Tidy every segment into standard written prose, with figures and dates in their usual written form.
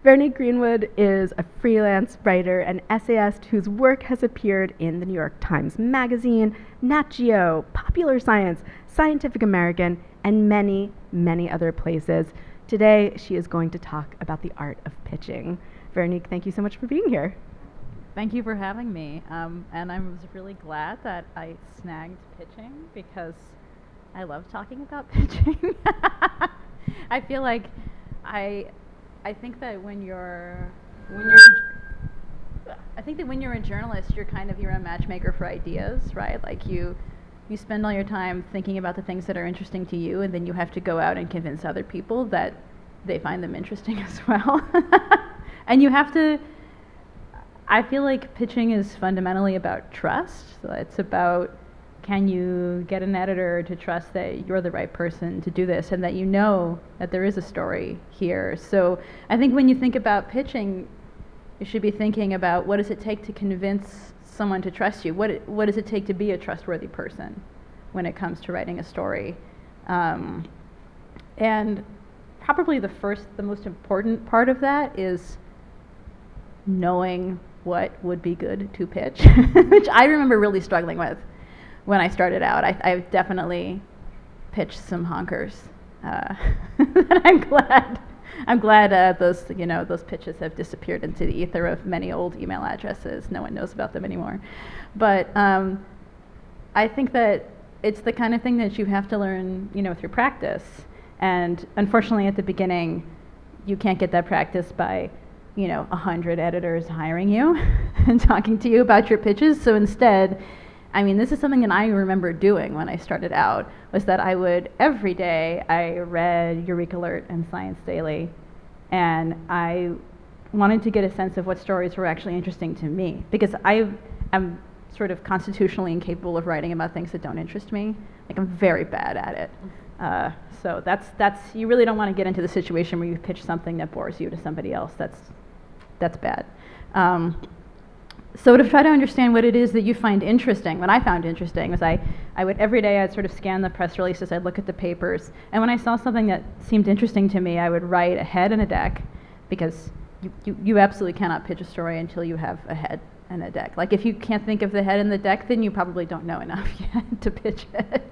Vernie Greenwood is a freelance writer and essayist whose work has appeared in the New York Times Magazine, Nat Geo, Popular Science, Scientific American, and many, many other places. Today, she is going to talk about the art of pitching. Veronique, thank you so much for being here. Thank you for having me. And I was really glad that I snagged pitching because I love talking about pitching. I feel like I think that when you're a journalist, you're a matchmaker for ideas, right? Like you spend all your time thinking about the things that are interesting to you, and then you have to go out and convince other people that they find them interesting as well. And you have to. I feel like pitching is fundamentally about trust. So it's about, can you get an editor to trust that you're the right person to do this and that you know that there is a story here. So I think when you think about pitching, you should be thinking about, what does it take to convince someone to trust you? What does it take to be a trustworthy person when it comes to writing a story? And probably the most important part of that is knowing what would be good to pitch, which I remember really struggling with when I started out. I definitely pitched some honkers. And I'm glad those pitches have disappeared into the ether of many old email addresses. No one knows about them anymore. But I think that it's the kind of thing that you have to learn, through practice. And unfortunately, at the beginning, you can't get that practice by 100 editors hiring you and talking to you about your pitches. So instead, this is something that I remember doing when I started out, was that every day I read Eureka Alert and Science Daily, and I wanted to get a sense of what stories were actually interesting to me, because I am sort of constitutionally incapable of writing about things that don't interest me. Like, I'm very bad at it. So that's you really don't want to get into the situation where you pitch something that bores you to somebody else. That's bad. So to try to understand what it is that you find interesting, what I found interesting was I would every day I'd sort of scan the press releases, I'd look at the papers, and when I saw something that seemed interesting to me, I would write a head and a deck, because you absolutely cannot pitch a story until you have a head and a deck. Like, if you can't think of the head and the deck, then you probably don't know enough yet to pitch it.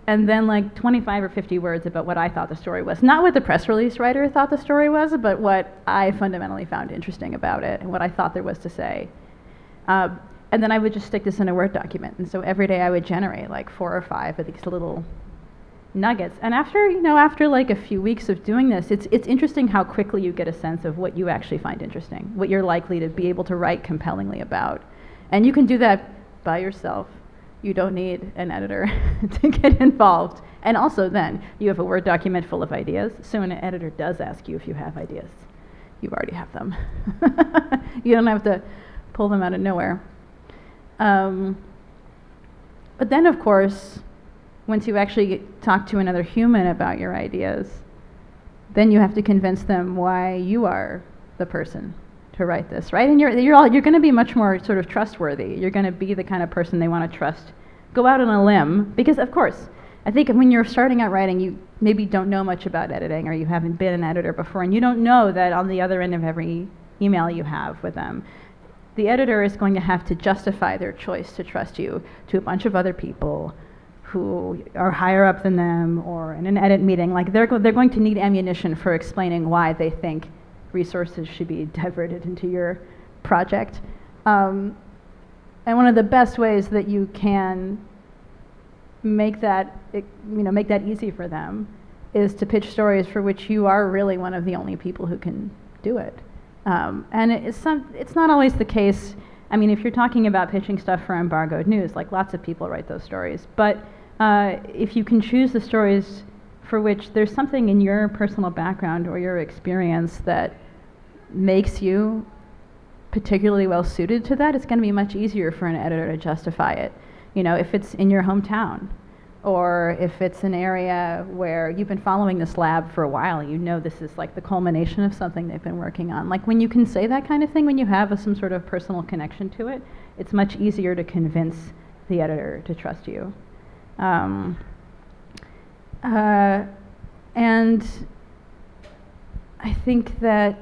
And then like 25 or 50 words about what I thought the story was. Not what the press release writer thought the story was, but what I fundamentally found interesting about it and what I thought there was to say. And then I would just stick this in a Word document. And so every day I would generate like 4 or 5 of these little nuggets. And after like a few weeks of doing this, it's interesting how quickly you get a sense of what you actually find interesting, what you're likely to be able to write compellingly about. And you can do that by yourself. You don't need an editor to get involved. And also then, you have a Word document full of ideas, so when an editor does ask you if you have ideas, you already have them. You don't have to pull them out of nowhere. But then, of course, once you actually talk to another human about your ideas, then you have to convince them why you are the person to write this, right? And you're going to be much more sort of trustworthy. You're going to be the kind of person they want to trust. Go out on a limb, because of course, I think when you're starting out writing, you maybe don't know much about editing, or you haven't been an editor before, and you don't know that on the other end of every email you have with them, the editor is going to have to justify their choice to trust you to a bunch of other people who are higher up than them, or in an edit meeting. Like, they're going to need ammunition for explaining why they think resources should be diverted into your project. And one of the best ways that you can make that easy for them is to pitch stories for which you are really one of the only people who can do it. And it's not always the case. If you're talking about pitching stuff for embargoed news, like, lots of people write those stories. But if you can choose the stories for which there's something in your personal background or your experience that makes you particularly well suited to that, it's going to be much easier for an editor to justify it. If it's in your hometown, or if it's an area where you've been following this lab for a while, this is like the culmination of something they've been working on. Like, when you can say that kind of thing, when you have some sort of personal connection to it, it's much easier to convince the editor to trust you. And I think that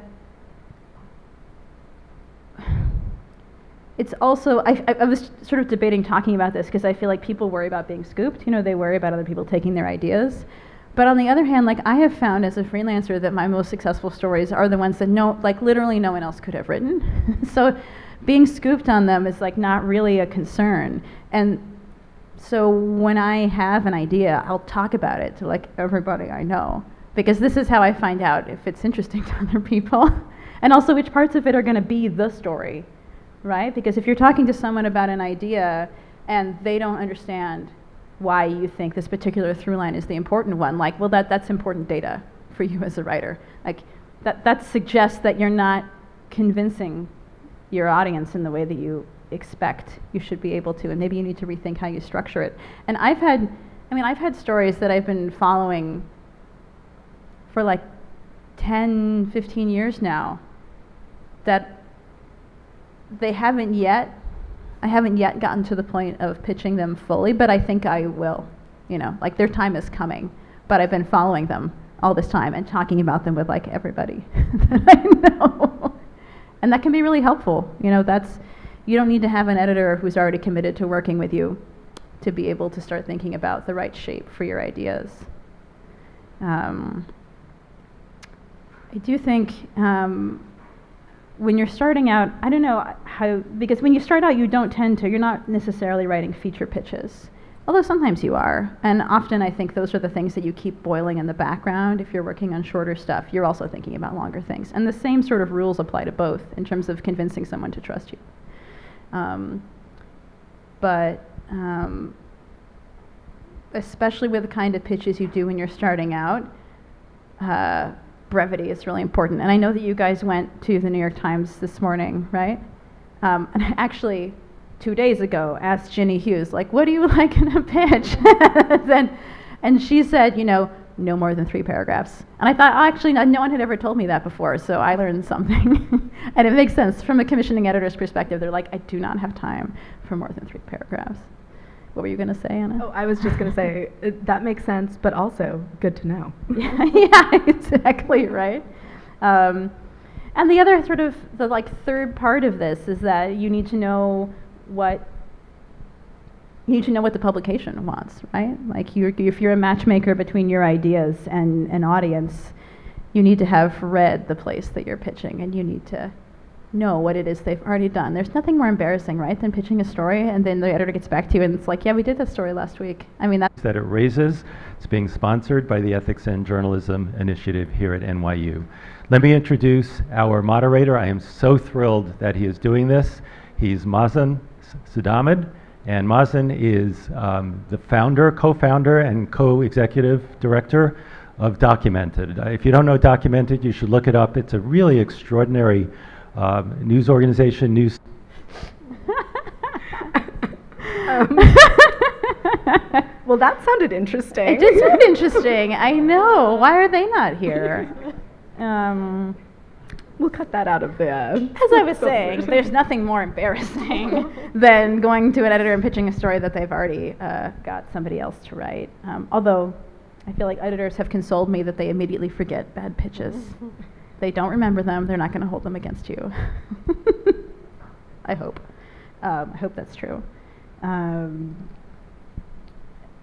it's also, I was sort of debating talking about this because I feel like people worry about being scooped. You know, they worry about other people taking their ideas. But on the other hand, like I have found as a freelancer that my most successful stories are the ones that literally no one else could have written. So being scooped on them is like not really a concern. And so when I have an idea, I'll talk about it to like everybody I know, because this is how I find out if it's interesting to other people and also which parts of it are going to be the story, right? Because if you're talking to someone about an idea and they don't understand why you think this particular through line is the important one, like, well, that's important data for you as a writer. Like, that suggests that you're not convincing your audience in the way that you expect you should be able to, and maybe you need to rethink how you structure it. And I've had stories that I've been following for like 10, 15 years now that I haven't yet gotten to the point of pitching them fully, but I think I will, you know, like their time is coming, but I've been following them all this time and talking about them with like everybody that I know. And that can be really helpful. You know, you don't need to have an editor who's already committed to working with you to be able to start thinking about the right shape for your ideas. I do think when you're starting out, I don't know how, because when you start out, you're not necessarily writing feature pitches, although sometimes you are. And often I think those are the things that you keep boiling in the background. If you're working on shorter stuff, you're also thinking about longer things. And the same sort of rules apply to both in terms of convincing someone to trust you. Especially with the kind of pitches you do when you're starting out, brevity is really important. And I know that you guys went to the New York Times this morning, right? And I actually, 2 days ago, asked Ginny Hughes, like, what do you like in a pitch? and she said, you know, no more than 3 paragraphs. And I thought, oh, actually, no one had ever told me that before, so I learned something. And it makes sense. From a commissioning editor's perspective, they're like, I do not have time for more than 3 paragraphs. What were you going to say, Anna? Oh, I was just going to say, that makes sense, but also good to know. Yeah, exactly, right? And the other sort of, the like third part of this is that you need to know what the publication wants, right? Like if you're a matchmaker between your ideas and an audience, you need to have read the place that you're pitching, and you need to know what it is they've already done. There's nothing more embarrassing, right, than pitching a story and then the editor gets back to you and it's like, yeah, we did that story last week. I mean, that's that it raises. It's being sponsored by the Ethics and Journalism Initiative here at NYU. Let me introduce our moderator. I am so thrilled that he is doing this. He's Mazen Sadamid, and Mazen is the co-founder and co-executive director of Documented. If you don't know Documented, you should look it up. It's a really extraordinary news organization. Well, that sounded interesting. It did sound interesting. I know. Why are they not here? We'll cut that out of the... As I was saying, there's nothing more embarrassing than going to an editor and pitching a story that they've already got somebody else to write. Although I feel like editors have consoled me that they immediately forget bad pitches. They don't remember them. They're not going to hold them against you. I hope. I hope that's true. And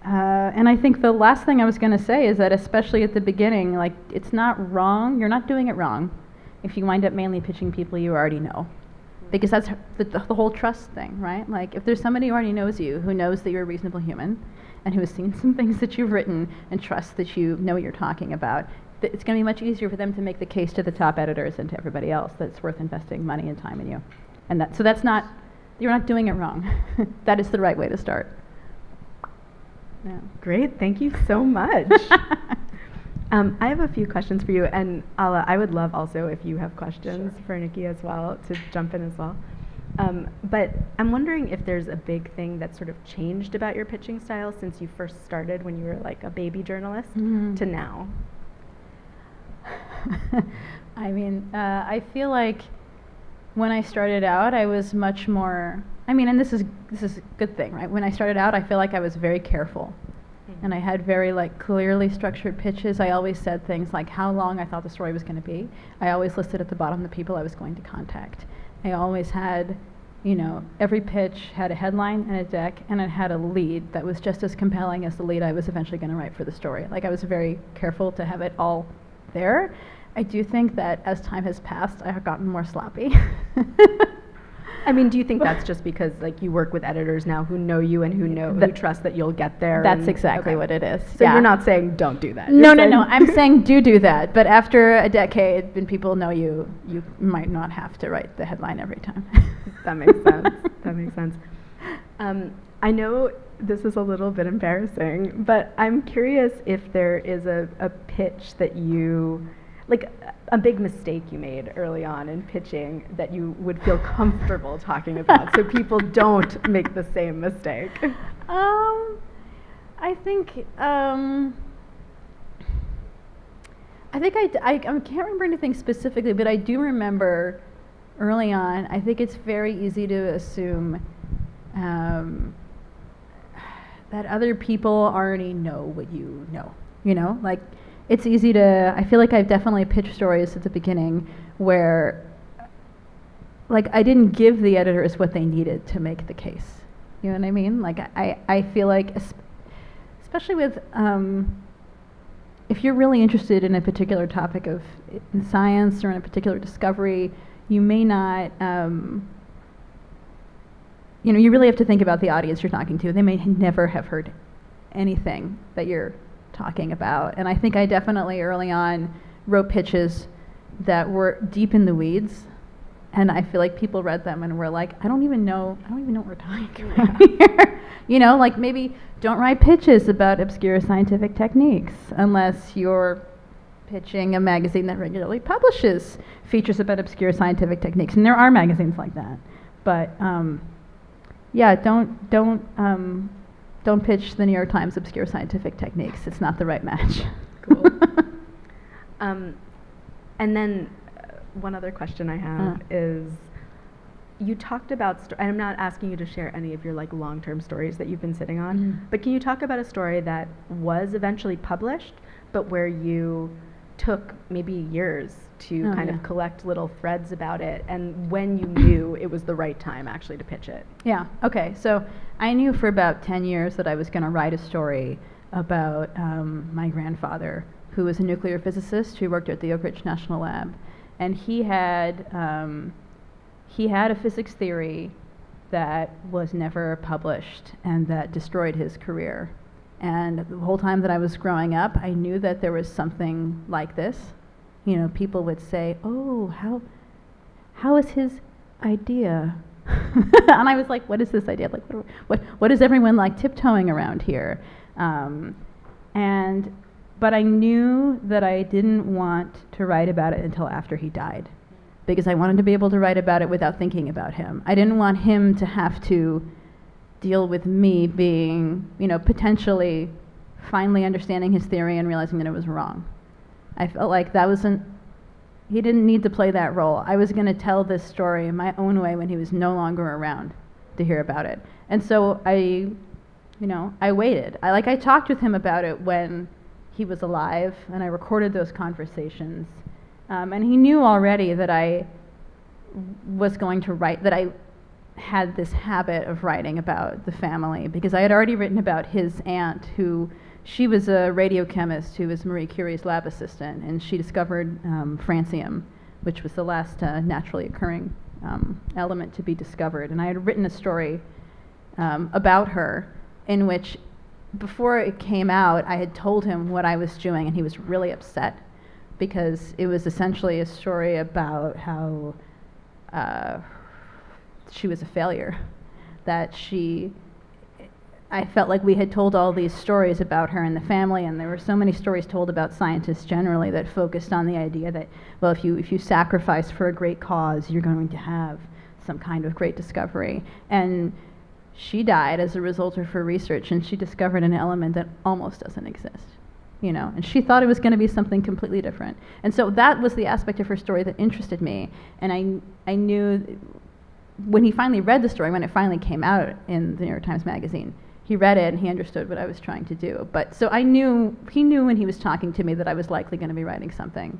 I think the last thing I was going to say is that especially at the beginning, like, it's not wrong. You're not doing it wrong if you wind up mainly pitching people you already know. Because that's the whole trust thing, right? Like, if there's somebody who already knows you, who knows that you're a reasonable human, and who has seen some things that you've written and trusts that you know what you're talking about, it's going to be much easier for them to make the case to the top editors and to everybody else that it's worth investing money and time in you. And you're not doing it wrong. That is the right way to start. Yeah. Great, thank you so much. I have a few questions for you, and Ala, I would love also if you have questions for Nikki as well, to jump in as well. But I'm wondering if there's a big thing that's sort of changed about your pitching style since you first started when you were like a baby journalist to now. I mean, I feel like when I started out, I was much more, I mean, and this is a good thing, right? When I started out, I feel like I was very careful and I had very like clearly structured pitches. I always said things like how long I thought the story was going to be. I always listed at the bottom the people I was going to contact. I always had, you know, every pitch had a headline and a deck, and it had a lead that was just as compelling as the lead I was eventually going to write for the story. Like, I was very careful to have it all there. I do think that as time has passed, I have gotten more sloppy. I mean, do you think that's just because like you work with editors now who know you and who trust that you'll get there? That's exactly what it is. So yeah. You're not saying don't do that. No. I'm saying do that. But after a decade, when people know you, you might not have to write the headline every time. That makes sense. That makes sense. I know this is a little bit embarrassing, but I'm curious if there is a pitch that you, like a big mistake you made early on in pitching that you would feel comfortable talking about so people don't make the same mistake. I think I can't remember anything specifically, but I do remember early on, I think it's very easy to assume that other people already know what you know. You know, like, it's easy to, I feel like I've definitely pitched stories at the beginning where, like, I didn't give the editors what they needed to make the case. You know what I mean? Like, I feel like, especially with, if you're really interested in a particular topic of in science or in a particular discovery, you may not, you know, you really have to think about the audience you're talking to. They may never have heard anything that you're talking about. And I think I definitely early on wrote pitches that were deep in the weeds, and I feel like people read them and were like, I don't even know what we're talking about here. You know, like, maybe don't write pitches about obscure scientific techniques unless you're pitching a magazine that regularly publishes features about obscure scientific techniques, and there are magazines like that. But yeah, don't pitch the New York Times obscure scientific techniques. It's not the right match. Cool. And then one other question I have is, you talked about, and I'm not asking you to share any of your like long-term stories that you've been sitting on, but can you talk about a story that was eventually published, but where you took maybe years to kind of collect little threads about it, and when you knew it was the right time actually to pitch it? Yeah, okay. So I knew for about 10 years that I was going to write a story about my grandfather, who was a nuclear physicist who worked at the Oak Ridge National Lab. And he had a physics theory that was never published and that destroyed his career. And the whole time that I was growing up, I knew that there was something like this. You know, people would say, oh, how is his idea? And I was like, what is this idea? Like, what is everyone like tiptoeing around here? But I knew that I didn't want to write about it until after he died, because I wanted to be able to write about it without thinking about him. I didn't want him to have to deal with me being, you know, potentially finally understanding his theory and realizing that it was wrong. I felt like he didn't need to play that role. I was going to tell this story in my own way when he was no longer around to hear about it. And so I waited. I talked with him about it when he was alive, and I recorded those conversations. And he knew already that I was going to write, that I had this habit of writing about the family, because I had already written about his aunt, she was a radiochemist who was Marie Curie's lab assistant, and she discovered francium, which was the last naturally occurring element to be discovered. And I had written a story about her in which, before it came out, I had told him what I was doing, and he was really upset, because it was essentially a story about how she was a failure, that I felt like we had told all these stories about her and the family, and there were so many stories told about scientists generally that focused on the idea that, well, if you sacrifice for a great cause, you're going to have some kind of great discovery. And she died as a result of her research, and she discovered an element that almost doesn't exist, you know, and she thought it was going to be something completely different. And so that was the aspect of her story that interested me, and I knew when he finally read the story, when it finally came out in the New York Times Magazine, he read it and he understood what I was trying to do. But so he knew when he was talking to me that I was likely going to be writing something,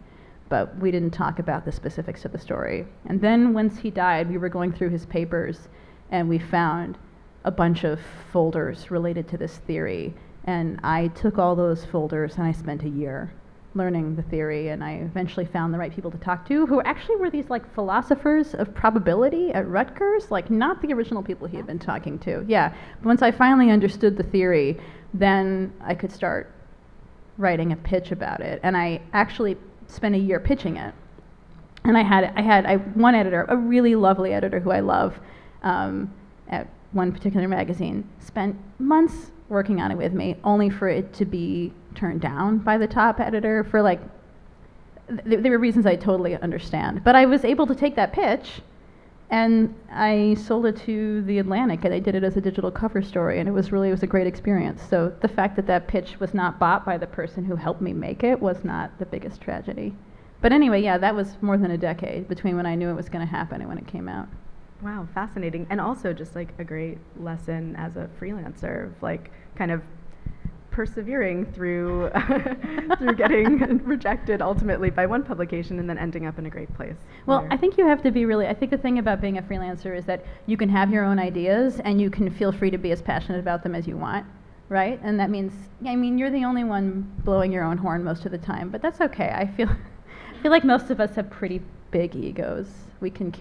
but we didn't talk about the specifics of the story. And then once he died, we were going through his papers and we found a bunch of folders related to this theory. And I took all those folders and I spent a year learning the theory, and I eventually found the right people to talk to, who actually were these like philosophers of probability at Rutgers, like not the original people he had been talking to. Yeah, but once I finally understood the theory, then I could start writing a pitch about it, and I actually spent a year pitching it. And I had one editor, a really lovely editor who I love, at one particular magazine, spent months working on it with me, only for it to be turned down by the top editor for like, there were reasons I totally understand. But I was able to take that pitch and I sold it to The Atlantic, and I did it as a digital cover story, and it was a great experience. So the fact that that pitch was not bought by the person who helped me make it was not the biggest tragedy. But anyway, yeah, that was more than a decade between when I knew it was going to happen and when it came out. Wow, fascinating. And also just like a great lesson as a freelancer, of like kind of persevering through through getting rejected ultimately by one publication and then ending up in a great place. Well, I think you have to be I think the thing about being a freelancer is that you can have your own ideas and you can feel free to be as passionate about them as you want, right? And that means, you're the only one blowing your own horn most of the time, but that's okay. I feel like most of us have pretty big egos. We can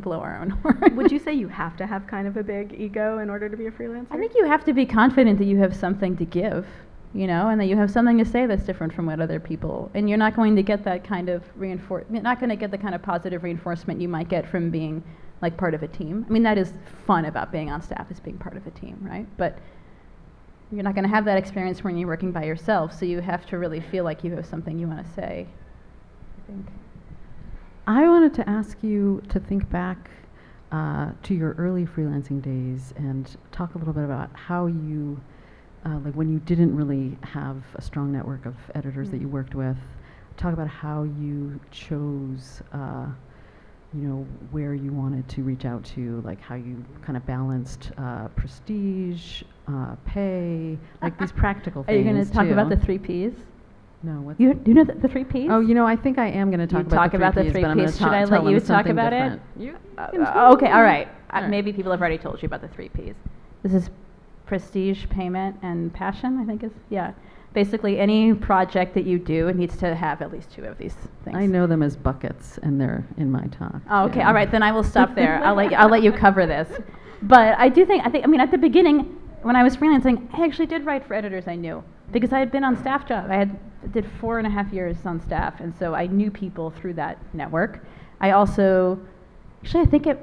blow our own horn. Would you say you have to have kind of a big ego in order to be a freelancer? I think you have to be confident that you have something to give, and that you have something to say that's different from what other people, and you're not going to get that kind of you're not going to get the kind of positive reinforcement you might get from being like part of a team. I mean, that is fun about being on staff, is being part of a team, right? But you're not going to have that experience when you're working by yourself, so you have to really feel like you have something you want to say, I think. I wanted to ask you to think back to your early freelancing days and talk a little bit about how you, like when you didn't really have a strong network of editors that you worked with, talk about how you chose, where you wanted to reach out to, like how you kind of balanced prestige, pay, like these practical things. Are you going to talk about the 3 Ps? No, what's you know the 3 Ps? Oh, I think I am going to talk about the 3 Ps, but I'm going to Should I let you talk about different. it? Okay, all right. Maybe people have already told you about the 3 Ps. This is prestige, payment, and passion, I think is, yeah. Basically, any project that you do, it needs to have at least 2 of these things. I know them as buckets, and they're in my talk. Oh, okay, all right, then I will stop there. I'll let you cover this. But I think, at the beginning, when I was freelancing, I actually did write for editors I knew, because I had been on staff job. I did 4.5 years on staff, and so I knew people through that network. I also, did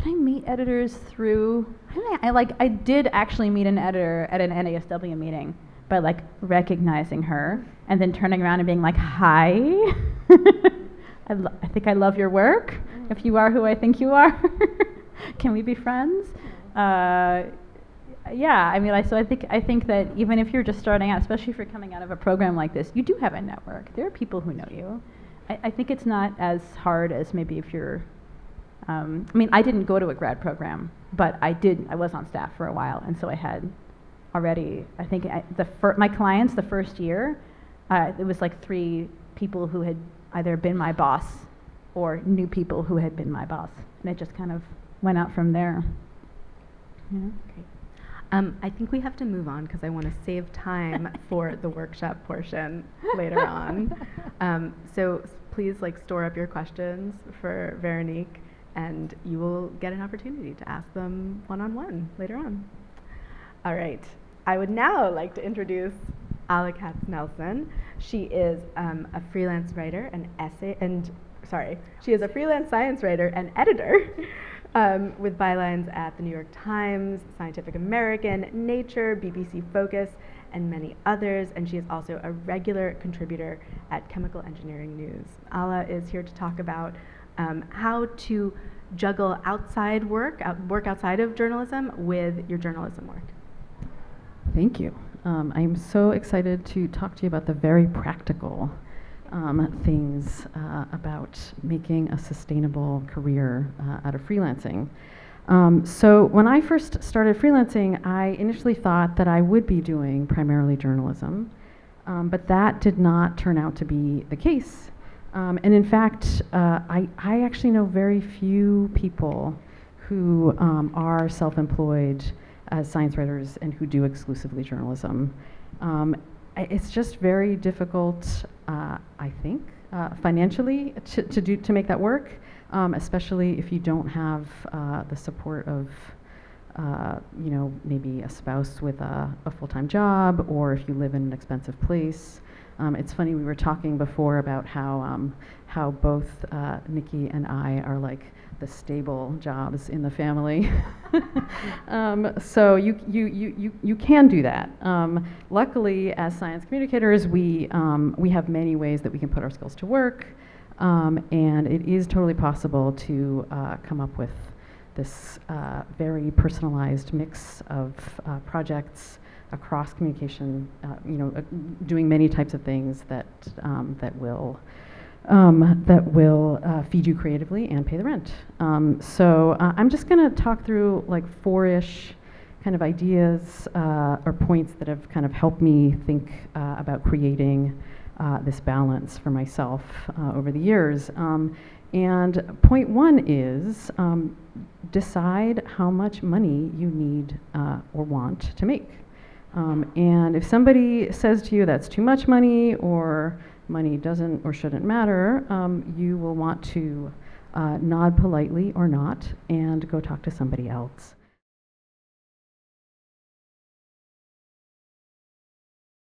I meet editors through, I did actually meet an editor at an NASW meeting by like recognizing her and then turning around and being like, hi, I think I love your work. If you are who I think you are, can we be friends? Yeah, so I think that even if you're just starting out, especially if you're coming out of a program like this, you do have a network. There are people who know you. I think it's not as hard as maybe if you're, I didn't go to a grad program, but I was on staff for a while, and so I had already, I think my clients the first year, it was like 3 people who had either been my boss or knew people who had been my boss, and it just kind of went out from there. Yeah. Great. I think we have to move on because I want to save time for the workshop portion later on. So please store up your questions for Veronique, and you will get an opportunity to ask them one-on-one later on. All right. I would now like to introduce Ala Katz-Nelson. She is a freelance writer she is a freelance science writer and editor with bylines at the New York Times, Scientific American, Nature, BBC Focus, and many others, and she is also a regular contributor at Chemical Engineering News. Ala is here to talk about how to juggle work outside of journalism with your journalism work. Thank you. I am so excited to talk to you about the very practical things about making a sustainable career out of freelancing. So when I first started freelancing, I initially thought that I would be doing primarily journalism, but that did not turn out to be the case. And in fact, I actually know very few people who are self-employed as science writers and who do exclusively journalism. It's just very difficult, I think, financially to make that work, especially if you don't have the support of maybe a spouse with a full-time job, or if you live in an expensive place. It's funny, we were talking before about how both Nikki and I are like the stable jobs in the family. So you can do that. Luckily, as science communicators, we have many ways that we can put our skills to work, and it is totally possible to come up with this very personalized mix of projects across communication, doing many types of things that will feed you creatively and pay the rent. So I'm just going to talk through like 4-ish kind of ideas or points that have kind of helped me think about creating this balance for myself over the years. And point 1 is decide how much money you need or want to make. And if somebody says to you that's too much money, or money doesn't or shouldn't matter, you will want to nod politely or not and go talk to somebody else.